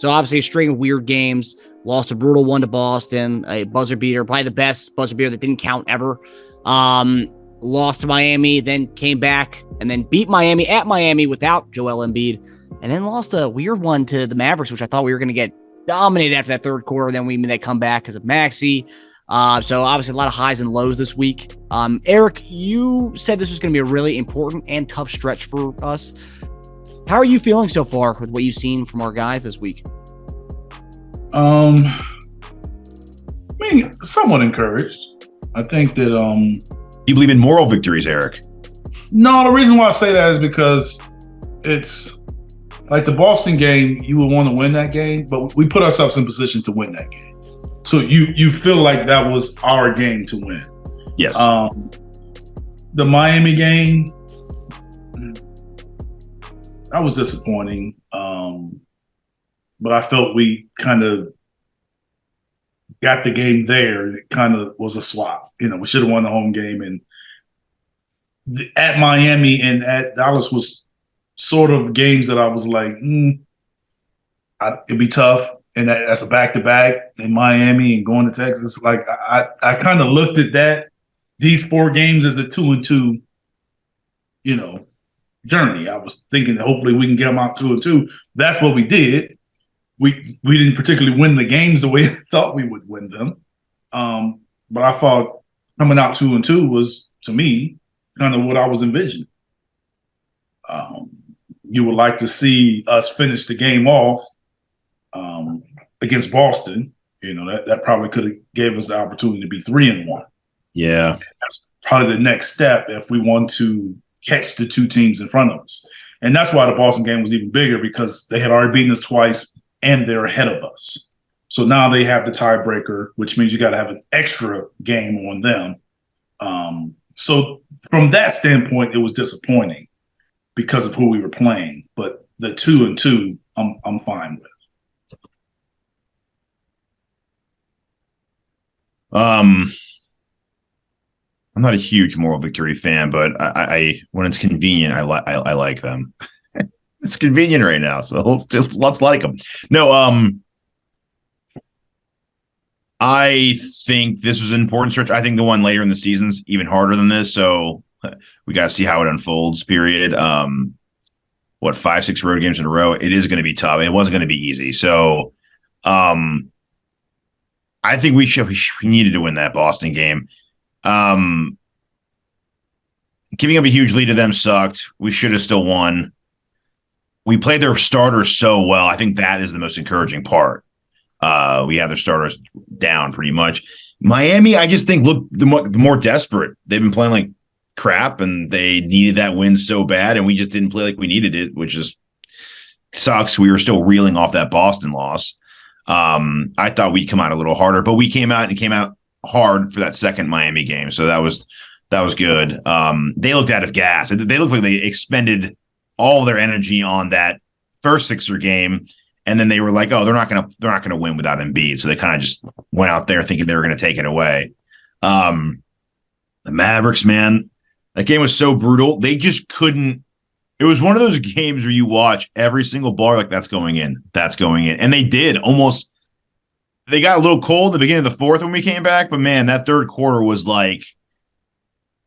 So obviously a string of weird games. Lost a brutal one to Boston, a buzzer beater, probably the best buzzer beater that didn't count ever. Lost to Miami, then came back and then beat Miami at Miami without Joel Embiid, and then lost a weird one to the Mavericks, which I thought we were going to get dominated after that third quarter. Then we made that comeback because of Maxey. So obviously a lot of highs and lows this week. Eric, you said this was going to be a really important and tough stretch for us. How are you feeling so far with what you've seen from our guys this week? I mean, somewhat encouraged. I think that you believe in moral victories, Eric? No, the reason why I say that is because it's like the Boston game, you would want to win that game, but we put ourselves in position to win that game. So you feel like that was our game to win. Yes. The Miami game, that was disappointing. But I felt we kind of got the game there. It kind of was a swap. We should have won the home game. And at Miami and at Dallas was sort of games that I was like, it'd be tough. And that's a back-to-back in Miami and going to Texas. Like, I kind of looked at these 4 games as a 2-2, journey. I was thinking that hopefully we can get them out 2-2. That's what we did. We didn't particularly win the games the way I thought we would win them. But I thought coming out 2-2 was, to me, kind of what I was envisioning. You would like to see us finish the game off against Boston. That probably could have gave us the opportunity to be 3-1. Yeah. That's probably the next step if we want to catch the 2 teams in front of us. And that's why the Boston game was even bigger, because they had already beaten us twice and they're ahead of us. So now they have the tiebreaker, which means you got to have an extra game on them. So from that standpoint, it was disappointing because of who we were playing. But the 2-2, I'm fine with. I'm not a huge moral victory fan, but I when it's convenient, I like them. It's convenient right now, so let's like them. No, I think this was an important stretch. I think the one later in the season's even harder than this, so we got to see how it unfolds. Period. 5-6 road games in a row? It is going to be tough. It wasn't going to be easy. So, I think we needed to win that Boston game. Giving up a huge lead to them sucked. We should have still won. We played their starters so well. I think that is the most encouraging part. We have their starters down pretty much. Miami, I just think, look, the more desperate. They've been playing like crap, and they needed that win so bad, and we just didn't play like we needed it, which is sucks. We were still reeling off that Boston loss. I thought we'd come out a little harder, but we came out hard for that second Miami game. So that was good. They looked out of gas. They looked like they expended all their energy on that first Sixer game, and then they were like, "Oh, they're not gonna win without Embiid." So they kind of just went out there thinking they were going to take it away. The Mavericks, man, that game was so brutal. They just couldn't. It was one of those games where you watch every single ball, like that's going in, and they did almost. They got a little cold at the beginning of the fourth when we came back, but man, that third quarter was like.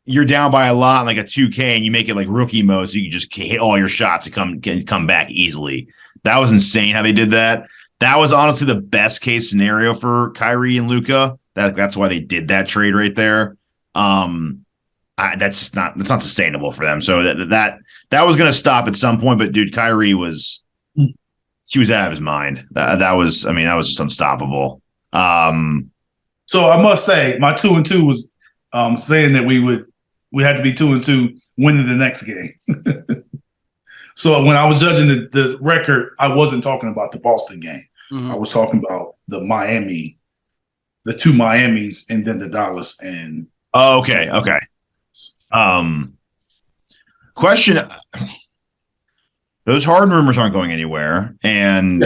You're down by a lot, like a 2K, and you make it like rookie mode, so you can just hit all your shots and come back easily. That was insane how they did that. That was honestly the best case scenario for Kyrie and Luka. That's why they did that trade right there. That's not sustainable for them. So that was going to stop at some point. But dude, Kyrie was out of his mind. That was just unstoppable. So I must say, my 2-2 was saying that we had to be 2-2 winning the next game. So when I was judging the record, I wasn't talking about the Boston game. Mm-hmm. I was talking about the 2 Miamis, and then the Dallas and. Oh, okay. Question: those Harden rumors aren't going anywhere, and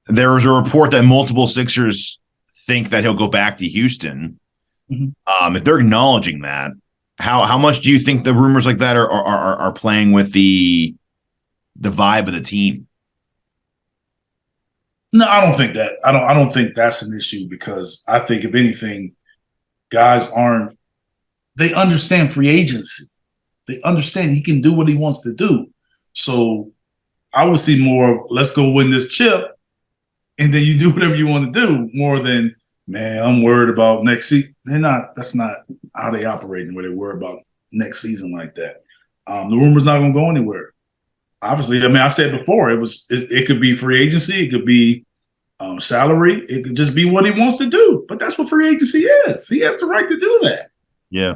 there was a report that multiple Sixers think that he'll go back to Houston. Mm-hmm. If they're acknowledging that, how much do you think the rumors like that are playing with the vibe of the team? No, I don't think that. I don't think that's an issue because I think if anything, guys aren't. They understand free agency. They understand he can do what he wants to do. So I would see more. Let's go win this chip, and then you do whatever you want to do. More than man, I'm worried about next season. They're not. That's not how they operate. Where they worry about next season like that. The rumor's not going to go anywhere. Obviously, I mean, I said before, it could be free agency, it could be salary, it could just be what he wants to do. But that's what free agency is. He has the right to do that. Yeah.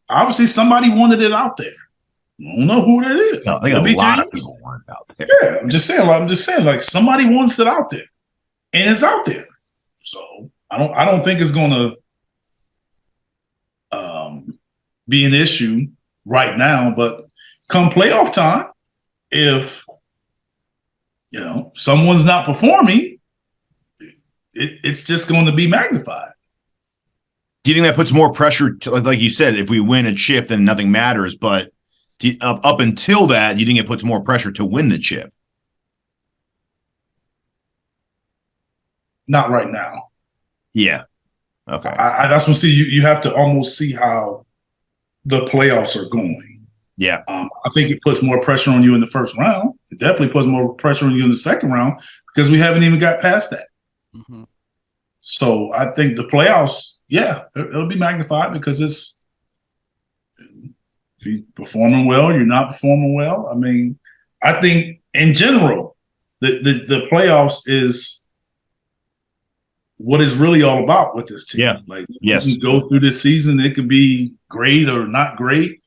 Obviously, somebody wanted it out there. I don't know who that is. No, I think a lot of people want it out there. Yeah, I'm just saying, like somebody wants it out there, and it's out there. So I don't think it's going to be an issue right now. But come playoff time, if someone's not performing, it's just going to be magnified. Do you think that puts more pressure to, like you said, if we win a chip, then nothing matters? But up until that, do you think it puts more pressure to win the chip? Not right now. Yeah. Okay. That's what you have to almost see how the playoffs are going. Yeah. I think it puts more pressure on you in the first round. It definitely puts more pressure on you in the second round because we haven't even got past that. Mm-hmm. So I think the playoffs, yeah, it'll be magnified because it's if you're performing well, you're not performing well. I mean, I think in general, the playoffs is what it's really all about with this team. Yeah. Like yes. You can go through this season, it could be great or not great.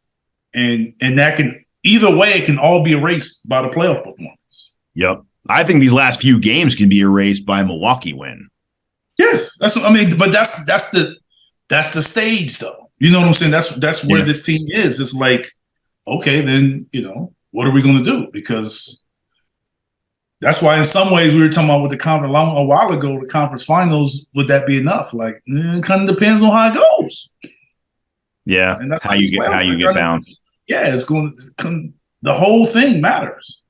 And that can either way, it can all be erased by the playoff performance. Yep. I think these last few games can be erased by a Milwaukee win. Yes. That's what I mean, but that's the stage though. You know what I'm saying? That's where this team is. It's like, okay, then, what are we going to do? Because that's why in some ways we were talking about with the conference a while ago, the conference finals, would that be enough? Like, it kind of depends on how it goes. Yeah, and that's how you get bounced. Yeah, it's going to the whole thing matters.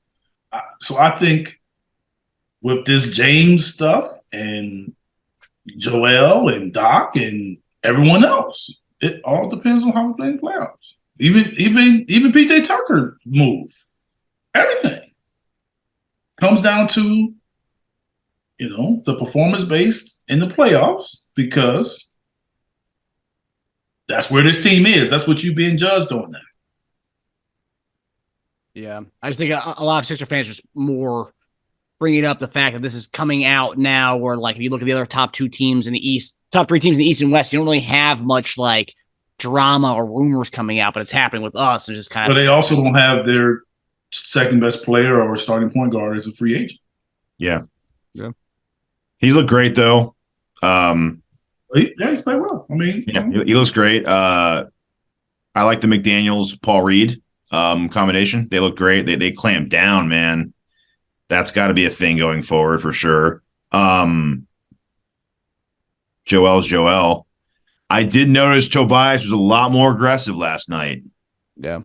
So I think with this James stuff and Joel and Doc and everyone else, it all depends on how we play in the playoffs. Even PJ Tucker move, everything comes down to the performance based in the playoffs because. That's where this team is. That's what you're being judged on now. Yeah. I just think a lot of Sixer fans just more bringing up the fact that this is coming out now where, like, if you look at the other top two teams in the East, top three teams in the East and West, you don't really have much, like, drama or rumors coming out, but it's happening with us. It's just kind of. But they also don't have their second best player or starting point guard as a free agent. Yeah. Yeah. He's looked great, though. He's played well. I mean, he looks great. I like the McDaniels Paul Reed combination. They look great. They clamp down, man. That's got to be a thing going forward for sure. Joel's Joel. I did notice Tobias was a lot more aggressive last night. Yeah,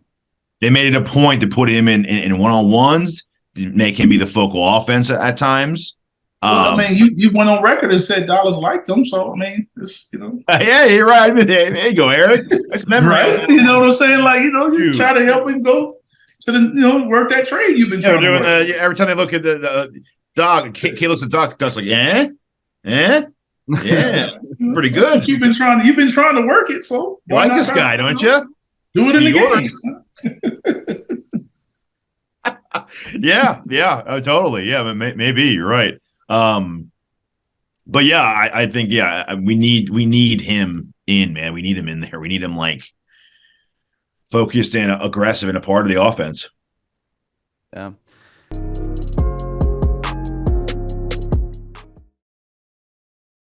they made it a point to put him in one-on-ones, make him be the focal offense at times. Well, I mean, you went on record and said Dallas liked them, so I mean, it's yeah, you're right. There you go, Eric. Right? You know what I'm saying? Like, you try to help him go to the work that trade you've been trying to work. Every time they look at the dog, Kate looks at Doc's like, yeah, pretty good. You've been trying to work it, so you like this guy, don't you? Do it in the game. Yeah, totally. Yeah, but maybe you're right. But yeah, I think we need him in, man. We need him in there. We need him like focused and aggressive and a part of the offense. Yeah.